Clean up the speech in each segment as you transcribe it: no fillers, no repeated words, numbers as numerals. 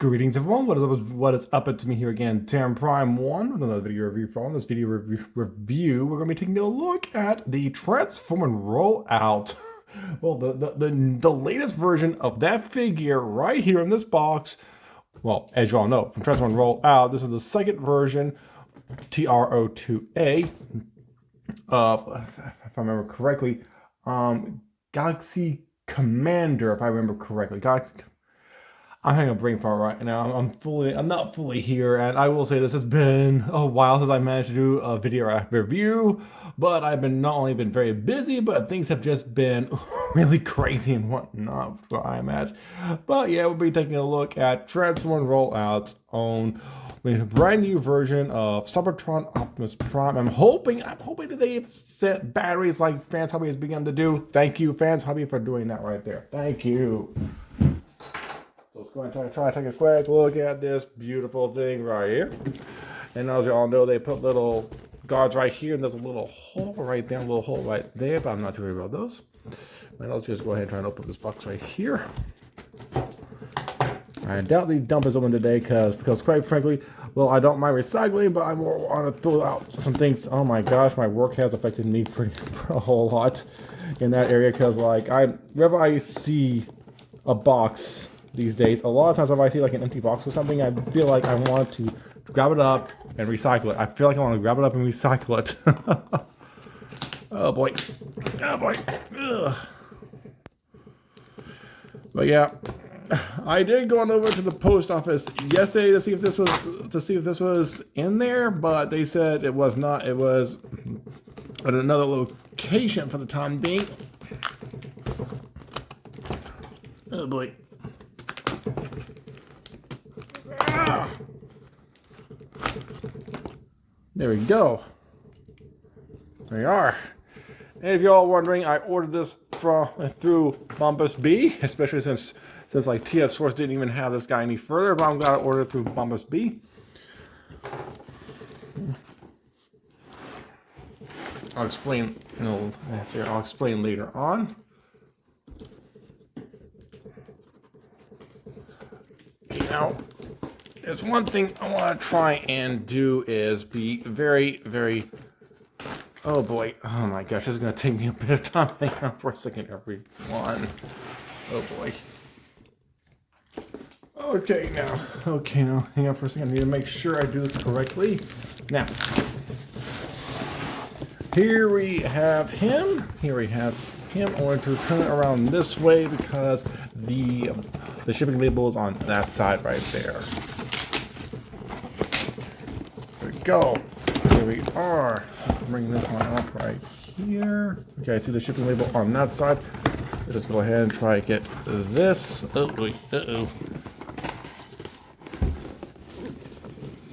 Greetings everyone, what is up? It's me here again, Tam Prime 1 with another video review. For this video review, we're going to be taking a look at the Transform and Rollout. Well, the latest version of that figure right here in this box. Well, as you all know, from Transform and Rollout, this is the second version, TRO2A. If I remember correctly, Galaxy Commander, if I remember correctly. I'm having a brain fart right now. I'm not fully here, and I will say this has been a while since I managed to do a video review, but I've been not only been very busy, but things have just been really crazy and whatnot where I'm at. But yeah, we'll be taking a look at Transform and Rollout's own brand new version of Cybertron Optimus Prime. I'm hoping that they've sent batteries like Fans Hobby has begun to do. Thank you, Fans Hobby, for doing that right there. Thank you. Let's go and try to take a quick look at this beautiful thing right here. And as you all know, they put little guards right here, and there's a little hole right there, a little hole right there, but I'm not too worried about those. And let's just go ahead and try and open this box right here. I doubt the dump is open today because quite frankly, well, I don't mind recycling, but I more want to throw out some things. Oh my gosh, my work has affected me a whole lot in that area because like whenever I see a box these days, a lot of times if I see like an empty box or something, I feel like I want to grab it up and recycle it. I feel like I want to grab it up and recycle it. Oh boy. Oh boy. Ugh. But yeah, I did go on over to the post office yesterday to see if this was in there, but they said it was not. It was at another location for the time being. Oh boy. There we go. There we are. And if you're all wondering, I ordered this through Bombus B, especially since like TF Source didn't even have this guy any further, but I'm glad I ordered it through Bombus B. I'll explain, I'll explain later on. Now, there's one thing I want to try and do is be very, oh boy, oh my gosh, this is going to take me a bit of time. Hang on for a second, everyone. Oh boy. Okay, now, hang on for a second. I need to make sure I do this correctly. Now, here we have him. I want to turn it around this way because the shipping label is on that side right there. There we go. Here we are. Bring this one up right here. Okay, I see the shipping label on that side. Let's just go ahead and try to get this.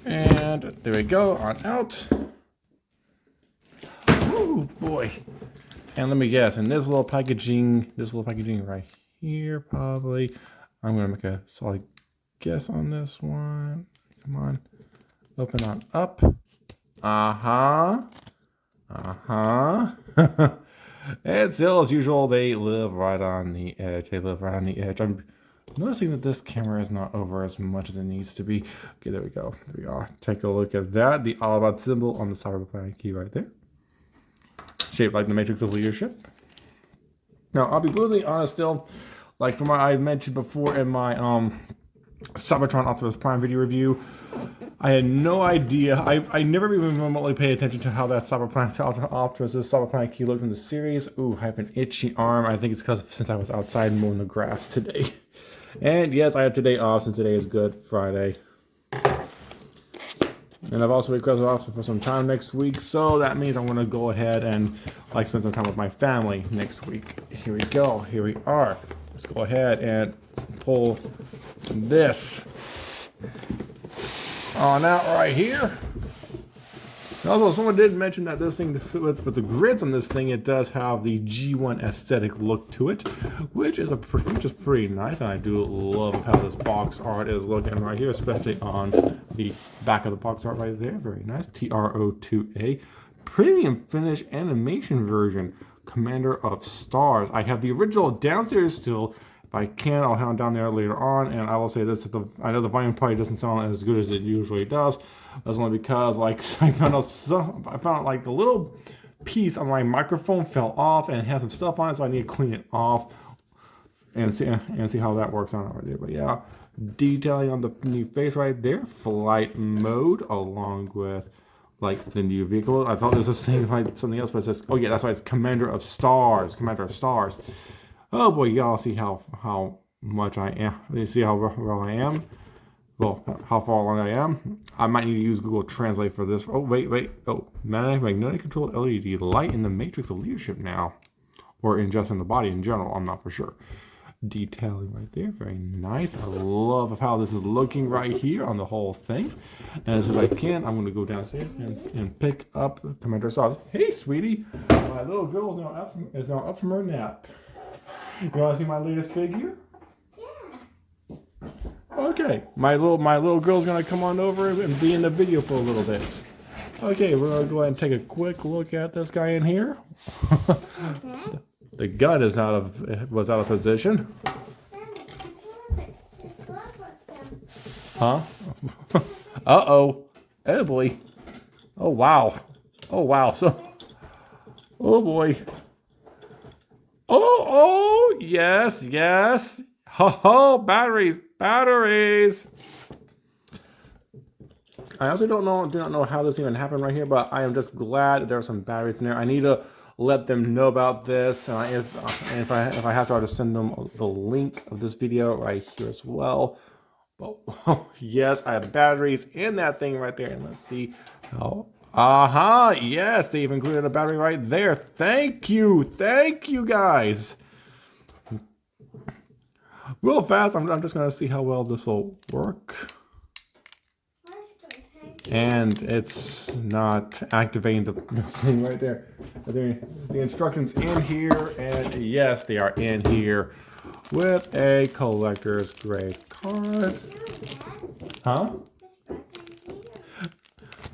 And there we go, on out. Oh boy. And let me guess, in this little packaging right here, probably, I'm gonna make a solid guess on this one. Come on, open on up. And still, as usual, they live right on the edge. I'm noticing that this camera is not over as much as it needs to be. Okay, there we go. There we are. Take a look at that. The all about symbol on the side of the planet key right there. Shaped like the matrix of leadership. Now, I'll be brutally honest still, like from what I mentioned before in my Cybertron Optimus Prime video review, I had no idea. I never even remotely paid attention to how that Optimus's Cybertron key looked in the series. Ooh, I have an itchy arm. I think it's because since I was outside mowing the grass today. And yes, I have today off since today is Good Friday. And I've also requested off for some time next week, so that means I'm going to go ahead and spend some time with my family next week. Here we go. Here we are. Let's go ahead and pull this on out right here. Also, someone did mention that this thing, with the grids on this thing, it does have the G1 aesthetic look to it, which is pretty nice. And I do love how this box art is looking right here, especially on the back of the box art right there. Very nice. TRO2A premium finish animation version, Commander of Stars. I have the original downstairs still. If I can, I'll head on down there later on, and I will say this: I know the volume probably doesn't sound as good as it usually does. That's only because like I found like the little piece on my microphone fell off and it has some stuff on it, so I need to clean it off and see how that works out over there. But yeah, detailing on the new face right there, flight mode, along with like the new vehicle. I thought this was saying like something else, but it says, oh yeah, that's right, it's Commander of Stars. Oh boy, y'all see how much I am. You see how well I am? Well, how far along I am? I might need to use Google Translate for this. Oh, wait. Oh, magnetic controlled LED light in the matrix of leadership now. Or in just in the body in general, I'm not for sure. Detailing right there, very nice. I love how this is looking right here on the whole thing. And as soon as I can, I'm going to go downstairs and pick up Commander Sauce. Hey, sweetie, my little girl is now up from her nap. You want to see my latest figure? Yeah. Okay, my little girl's gonna come on over and be in the video for a little bit. Okay, we're gonna go ahead and take a quick look at this guy in here. The gun was out of position. Huh? Uh-oh. Oh boy. Oh wow. Oh wow. So. Oh boy. Oh, yes. Ho, batteries. I also do not know how this even happened right here, but I am just glad that there are some batteries in there. I need to let them know about this. If I have to, I'll just send them the link of this video right here as well. Oh, yes, I have batteries in that thing right there. And let's see how. Yes, they've included a battery right there. Thank you guys. Real fast, I'm just gonna see how well this will work. And it's not activating the thing right there. The instructions in here, and yes, they are in here with a collector's grade card. Huh?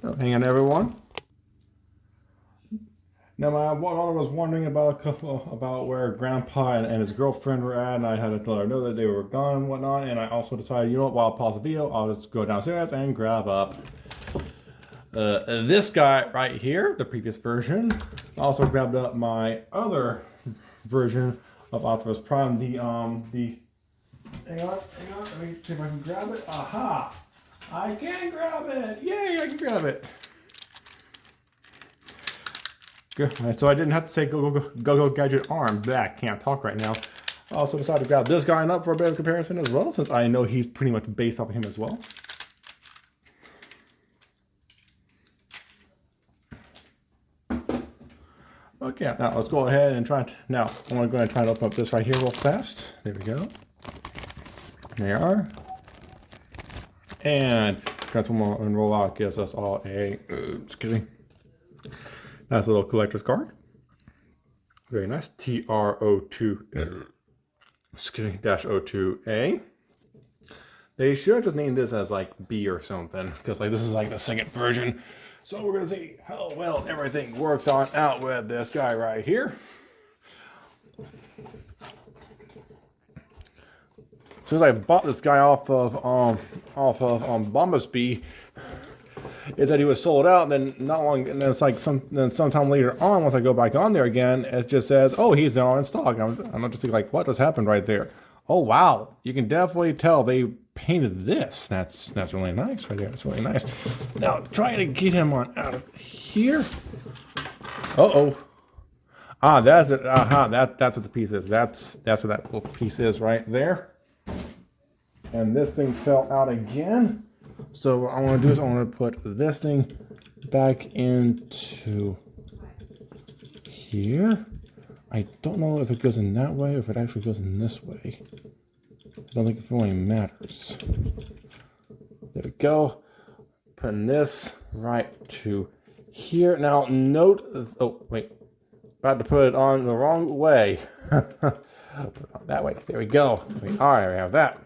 Oh, hang on, everyone. Now, my daughter was wondering about where Grandpa and his girlfriend were at, and I had to let her know that they were gone and whatnot. And I also decided, you know what, while I pause the video, I'll just go downstairs and grab up this guy right here, the previous version. I also grabbed up my other version of Optimus Prime, hang on, let me see if I can grab it. Aha! I can grab it! Yay, I can grab it! Good. So I didn't have to say go gadget arm. That can't talk right now. I also decided to grab this guy up for a bit of comparison as well, since I know he's pretty much based off of him as well. Okay, now let's go ahead and try. Now I'm going to go ahead and try to open up this right here real fast. There we go. There you are. And transform and roll out gives us all a. Just kidding. Nice little collector's card. Very nice. TR02. Just kidding. -02A. They should just name this as like B or something, because like this is like the second version. So we're gonna see how well everything works out with this guy right here. As soon as I bought this guy off of Bumblebee, is that he was sold out, and then not long, and then it's like sometime later on, once I go back on there again, it just says, oh, he's now in stock. I'm not just like, what just happened right there? Oh wow, you can definitely tell they painted this. That's really nice right there. It's really nice. Now trying to get him on out of here. That's it. That's what the piece is. That's what that little piece is right there. And this thing fell out again. So what I want to do is I want to put this thing back into here. I don't know if it goes in that way or if it actually goes in this way. I don't think it really matters. There we go. Putting this right to here. Now note, oh wait, about to put it on the wrong way. That way. There we go. All right, we have that.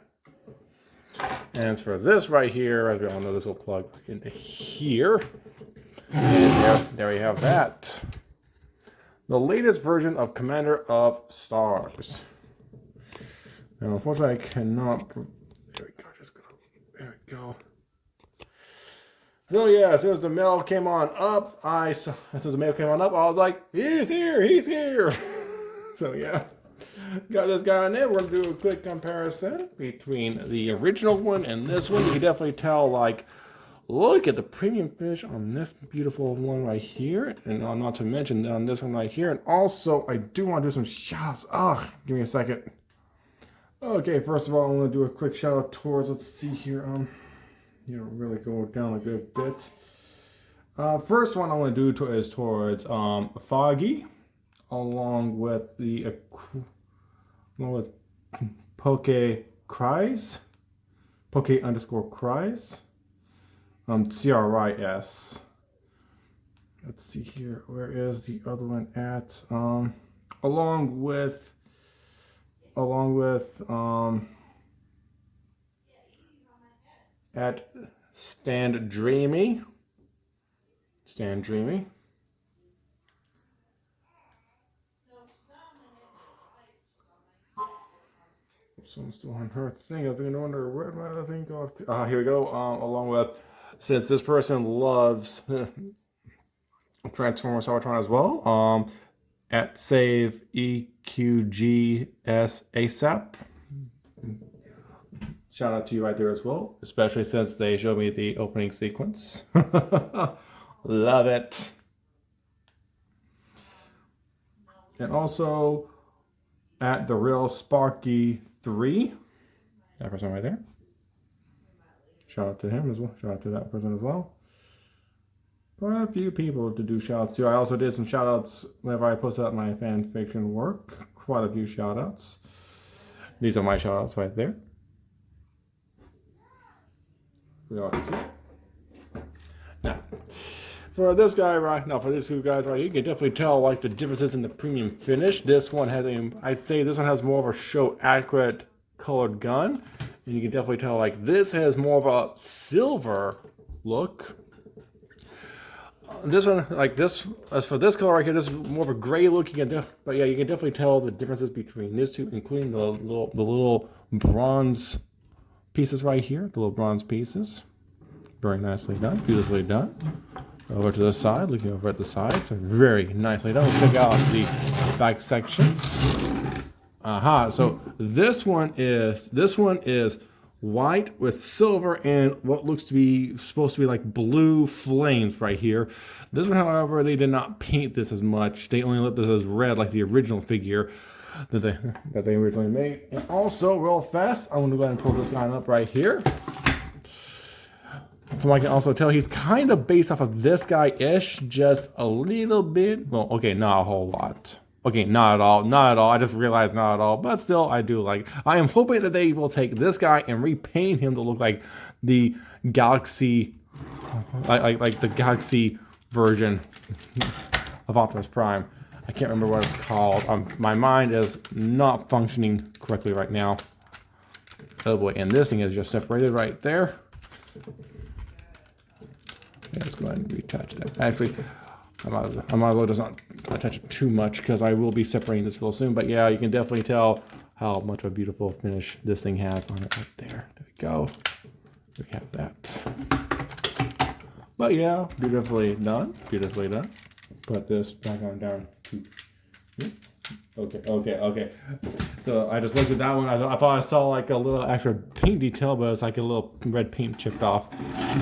And as for this right here, as we all know, this will plug into here. And there we have that. The latest version of Commander of Stars. And unfortunately, I cannot. There we go. There we go. So yeah, as soon as the mail came on up, I was like, he's here, he's here. So yeah, got this guy on there. We're gonna do a quick comparison between the original one and this one. You can definitely tell, like, look at the premium finish on this beautiful one right here, and not to mention on this one right here. And also, I do want to do some shout outs. Give me a second. Okay, first of all, I'm gonna do a quick shout out towards. Let's see here. Really go down a good bit. First one I want to do is towards Foggy, along with Poke Cries, Poke_Cries, CRIS. Let's see here. Where is the other one at? Along with at Stand Dreamy. Someone's still on her thing. I've been wondering where my other thing go. Here we go. Along with, since this person loves Transformer Cybertron as well, at Save EQGS ASAP. Shout out to you right there as well, especially since they showed me the opening sequence. Love it. And also at The Real Sparky 3. That person right there. Shout out to him as well. Shout out to that person as well. Quite a few people to do shout outs to. I also did some shout outs whenever I posted out my fan fiction work. Quite a few shout outs. These are my shout outs right there. We all can see. Now, for this guy right now, for these two guys right here, you can definitely tell like the differences in the premium finish. This one has I'd say this one has more of a show accurate colored gun, and you can definitely tell like this has more of a silver look. This one, like this, as for this color right here, this is more of a gray look. But yeah, you can definitely tell the differences between these two, including the little bronze pieces right here, the little bronze pieces. Very nicely done, beautifully done. Over to the side, looking over at the sides, very nicely done. We'll check out the back sections. So this one is white with silver and what looks to be supposed to be like blue flames right here. This one, however, they did not paint this as much. They only left this as red like the original figure that they originally made. And also, real fast, I'm going to go ahead and pull this guy up right here. From what I can also tell, he's kind of based off of this guy-ish, just a little bit. Well, okay, not a whole lot. Okay, not at all. I just realized not at all. But still, I am hoping that they will take this guy and repaint him to look like the Galaxy, like the Galaxy version of Optimus Prime. I can't remember what it's called. My mind is not functioning correctly right now. Oh boy, and this thing is just separated right there. Let's go ahead and retouch that. Actually, I might as well just not touch it too much because I will be separating this real soon. But yeah, you can definitely tell how much of a beautiful finish this thing has on it right there. There we go. We have that. But yeah, beautifully done. Beautifully done. Put this back on down. Okay. So I just looked at that one. I thought I saw like a little extra paint detail, but it's like a little red paint chipped off.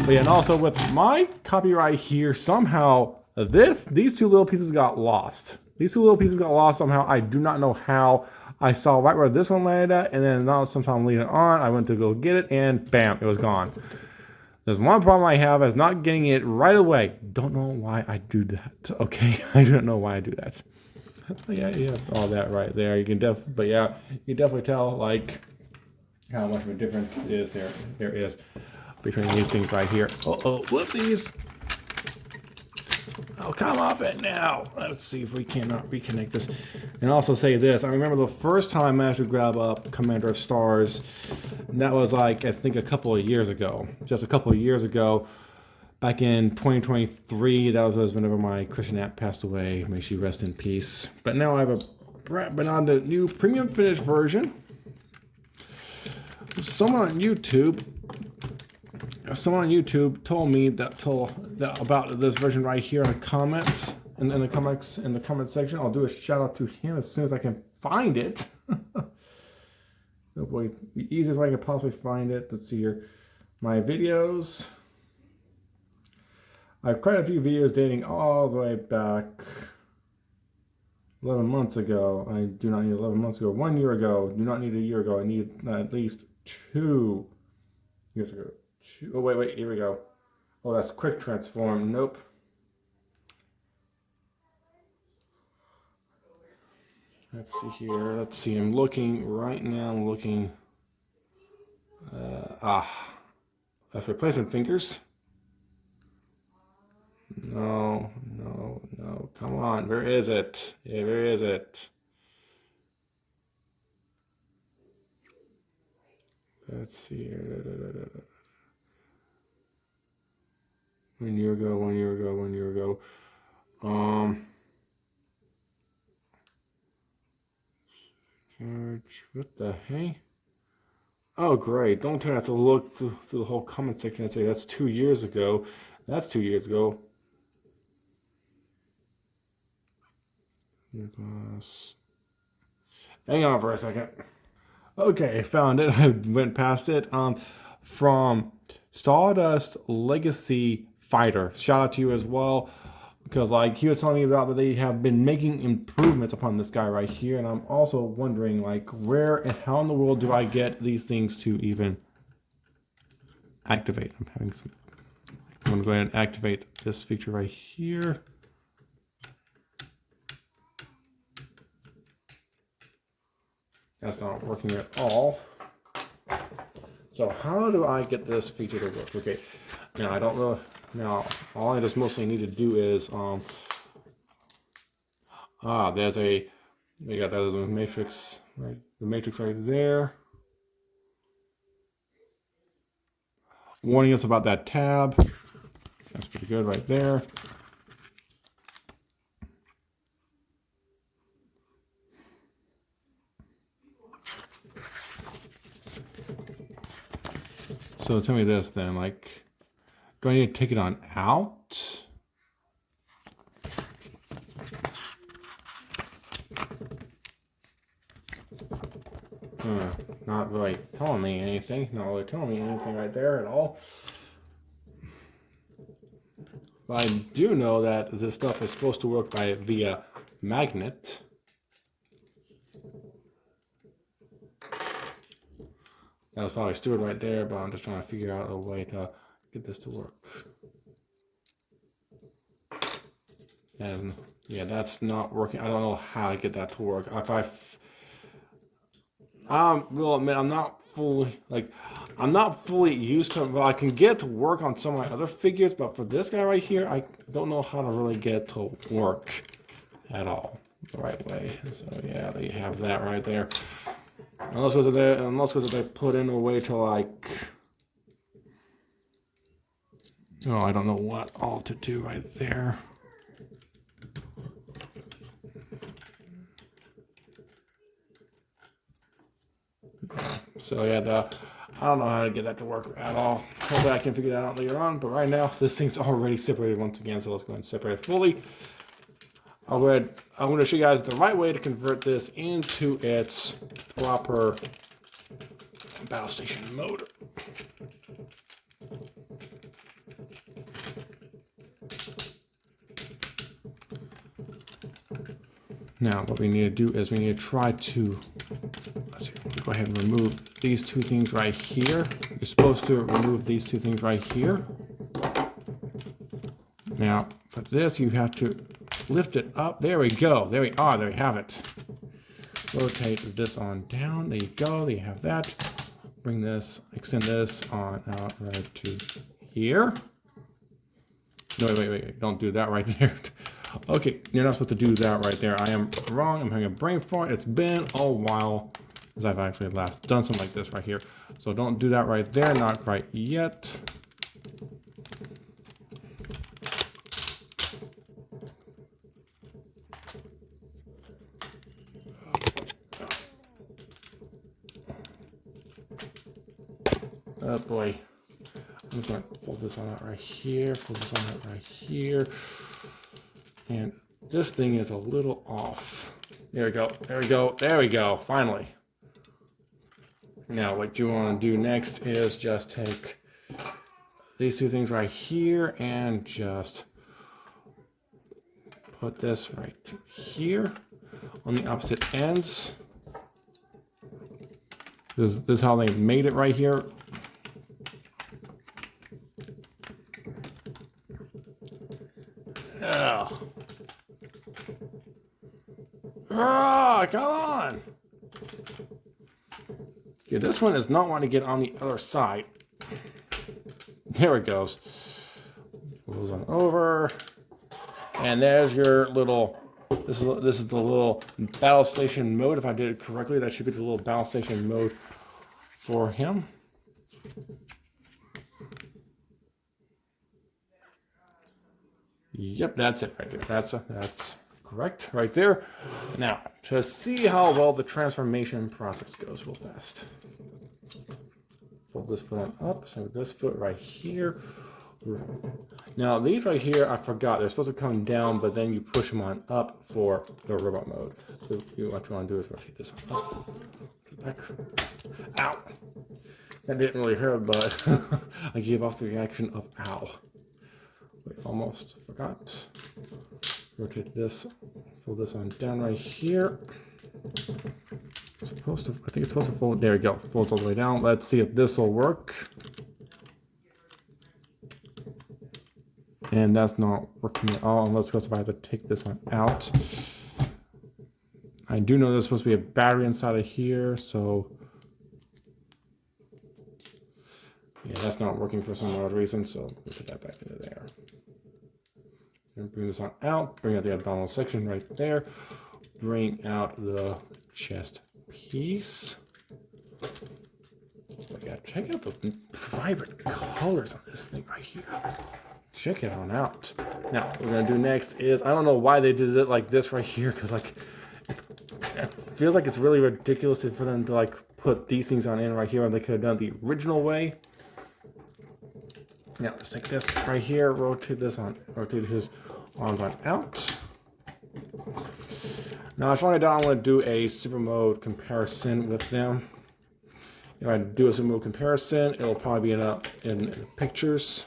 But yeah, and also with my copy right here, somehow these two little pieces got lost. These two little pieces got lost somehow. I do not know how. I saw right where this one landed at, and then now sometime later on, I went to go get it, and bam, it was gone. There's one problem I have is not getting it right away. Don't know why I do that. Okay, I don't know why I do that. But yeah, you have all that right there. You can definitely tell like how much of a difference there is between these things right here. Whoopsies! Oh, come off it now. Let's see if we cannot reconnect this. And also say this. I remember the first time I managed to grab up Commander of Stars. And that was like, I think a couple of years ago. Just a couple of years ago. Back in 2023. That was whenever my Christian aunt passed away. May she rest in peace. But now I have been on the new premium finish version. Someone on YouTube told me that about this version right here in the comments, in the comment section. I'll do a shout out to him as soon as I can find it. Oh boy, the easiest way I can possibly find it. Let's see here. My videos. I have quite a few videos dating all the way back 11 months ago. I do not need 11 months ago. 1 year ago. Do not need a year ago. I need at least 2 years ago. Oh, wait, here we go. Oh, that's quick transform. Nope. Let's see here. Let's see. I'm looking right now. I'm looking. That's replacement fingers. No. Come on. Where is it? Yeah, where is it? Let's see here. 1 year ago. 1 year ago. 1 year ago. What the hey? Oh, great. Don't have to look through the whole comment section and say that's 2 years ago. That's 2 years ago. Hang on for a second. Okay, found it. I went past it. From StardustLegacyFighter. Shout out to you as well. Because like he was telling me about that they have been making improvements upon this guy right here, and I'm also wondering like where and how in the world do I get these things to even activate? I'm going to go ahead and activate this feature right here. That's not working at all. So how do I get this feature to work? Okay, now I don't know. Now all I just mostly need to do is there's a matrix, right? The matrix right there, warning us about that tab. That's pretty good right there. So tell me this then, like, do I need to take it on out? Not really telling me anything. Not really telling me anything right there at all. But I do know that this stuff is supposed to work via magnet. That was probably stupid right there, but I'm just trying to figure out a way to get this to work. And yeah, that's not working. I don't know how to get that to work. Will admit I'm not fully used to it. Well, I can get it to work on some of my other figures, but for this guy right here, I don't know how to really get it to work at all the right way. So yeah, they have that right there. Unless because they put in a way to like, I don't know what all to do right there. So yeah, I don't know how to get that to work at all. Hopefully I can figure that out later on, but right now this thing's already separated once again, so let's go ahead and separate it fully. I'm going to show you guys the right way to convert this into its proper battle station mode. Now what we need to do is we need to try to, let's see, go ahead and remove these two things right here. You're supposed to remove these two things right here. Now for this you have to lift it up. There we go. There we are. There we have it. Rotate this on down. There you go. There you have that. Bring this, extend this on out right to here. No, wait. Don't do that right there. Okay, you're not supposed to do that right there. I am wrong. I'm having a brain fart. It's been a while since I've actually last done something like this right here. So don't do that right there. Not right yet. Oh boy. I'm just going to fold this on out right here, fold this on out right here. And this thing is a little off. There we go, there we go, there we go, finally. Now what you want to do next is just take these two things right here and just put this right here on the opposite ends. This is how they made it right here. Oh. Ah, come on. Okay, this one is not wanting to get on the other side. There it goes. Goes on over. And there's your little, this is the little battle station mode. If I did it correctly, that should be the little battle station mode for him. Yep, that's it right there. That's correct right there. Now, to see how well the transformation process goes real fast. Fold this foot on up, same with this foot right here. Now, these right here, I forgot. They're supposed to come down, but then you push them on up for the robot mode. So what you want to do is rotate this on up. Back. Ow! That didn't really hurt, but I gave off the reaction of ow. Wait, almost forgot. Rotate this, fold this on down right here. I think it's supposed to fold. There we go. Folds all the way down. Let's see if this will work. And that's not working at all. Unless of course if I have to take this one out. I do know there's supposed to be a battery inside of here, so yeah, that's not working for some odd reason. So we'll put that back into there. And bring this on out. Bring out the abdominal section right there. Bring out the chest piece. So yeah, check out the vibrant colors on this thing right here. Check it on out. Now, what we're gonna do next is, I don't know why they did it like this right here, because like, it feels like it's really ridiculous for them to like put these things on in right here when they could have done the original way. Now, let's take this right here, rotate his arms on out. Now, I want to do a super mode comparison with them. If I do a super mode comparison, it'll probably be in the pictures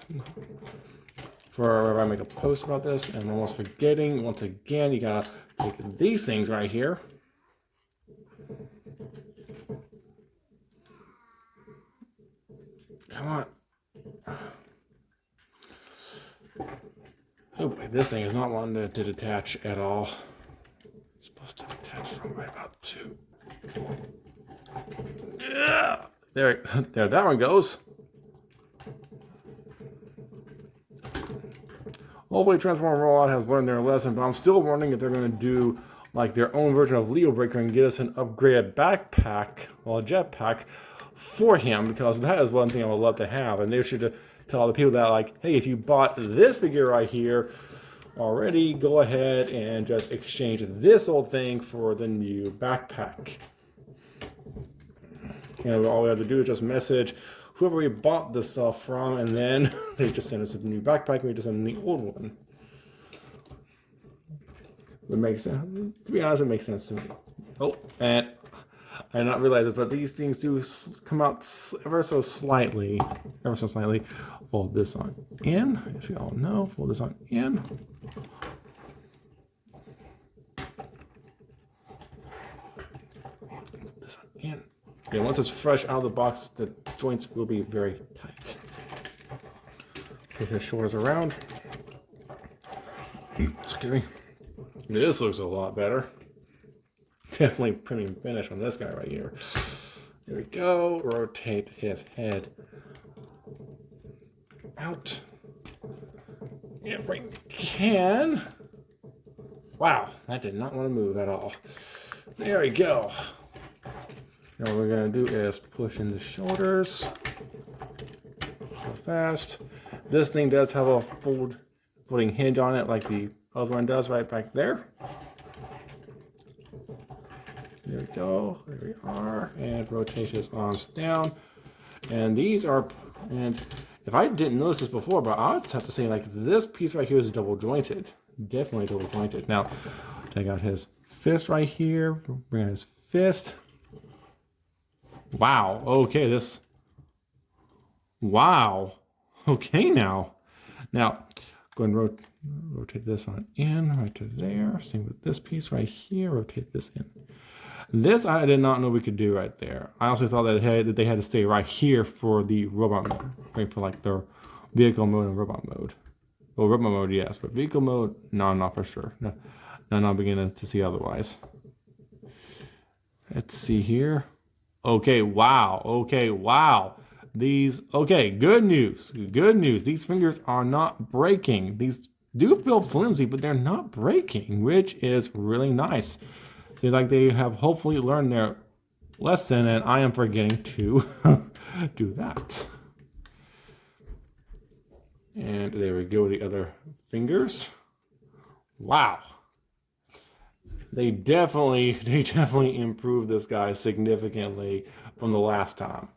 for if I make a post about this. And I'm almost forgetting, once again, you gotta take these things right here. Come on. Oh boy, this thing is not one to detach at all. It's supposed to detach from right about two. Yeah, there, that one goes. Hopefully Transformer Rollout has learned their lesson, but I'm still wondering if they're going to do like their own version of Leo Breaker and get us an upgraded backpack, well, a jetpack for him, because that is one thing I would love to have. And they should tell all the people that, like, hey, if you bought this figure right here already, go ahead and just exchange this old thing for the new backpack. You know, all we have to do is just message whoever we bought this stuff from, and then they just send us a new backpack and we just send them the old one. It makes sense. To be honest, it makes sense to me. Oh, and I did not realize this, but these things do come out ever so slightly. Fold this on in, as we all know. Fold this on in. Fold this on in. Okay, once it's fresh out of the box, the joints will be very tight. Put his shoulders around. Excuse me. This looks a lot better. Definitely premium finish on this guy right here. There we go. Rotate his head out if we can. Wow, that did not want to move at all. There we go. Now what we're going to do is push in the shoulders real fast. This thing does have a folding hinge on it like the other one does right back there. There we go. There we are. And rotate his arms down. And these are, and if I didn't notice this before, but I would have to say, like, this piece right here is double jointed. Definitely double jointed. Now, take out his fist right here. Bring out his fist. Wow. Okay, this. Wow. Okay, now. Now, go ahead and rotate this on in, right to there. Same with this piece right here. Rotate this in. This I did not know we could do right there. I also thought that they had to stay right here for the robot mode, right, for like their vehicle mode and robot mode. Well, robot mode, yes, but vehicle mode, no, not for sure. No, not beginning to see otherwise. Let's see here. Okay, wow. Okay, wow. These, okay, good news. Good news. These fingers are not breaking. These do feel flimsy, but they're not breaking, which is really nice. Seems like they have hopefully learned their lesson, and I am forgetting to do that. And there we go, the other fingers. Wow. They definitely improved this guy significantly from the last time.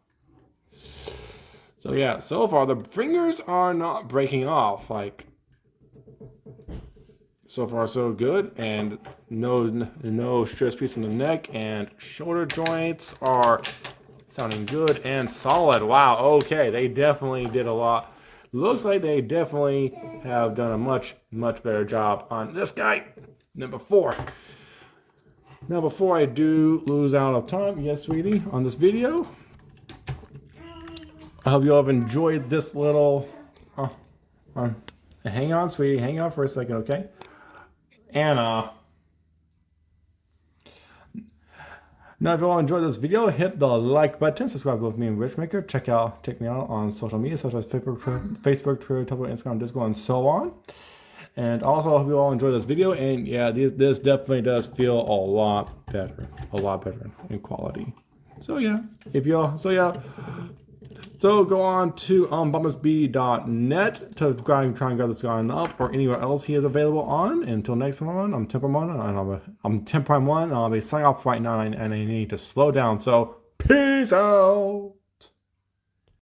So yeah, so far the fingers are not breaking off. Like, so far so good, and no stress piece in the neck, and shoulder joints are sounding good and solid. Wow, okay, they definitely did a lot. Looks like they definitely have done a much better job on this guy than before. Now, before I do lose out of time, yes, sweetie, on this video, I hope you all have enjoyed this little. Hang on, sweetie, hang on for a second, okay? Anna. Now, if you all enjoyed this video, hit the like button, subscribe with me and Richmaker. Check me out on social media such as Facebook, Twitter, Tumblr, Instagram, Discord, and so on. And also, I hope you all enjoyed this video. And yeah, this definitely does feel a lot better in quality. So yeah, so go on to bombusb.net to try and grab this guy up, or anywhere else he is available on. And until next time, I'm Temper1, I'm Temper1, and I'll be signing off right now, and I need to slow down. So peace out.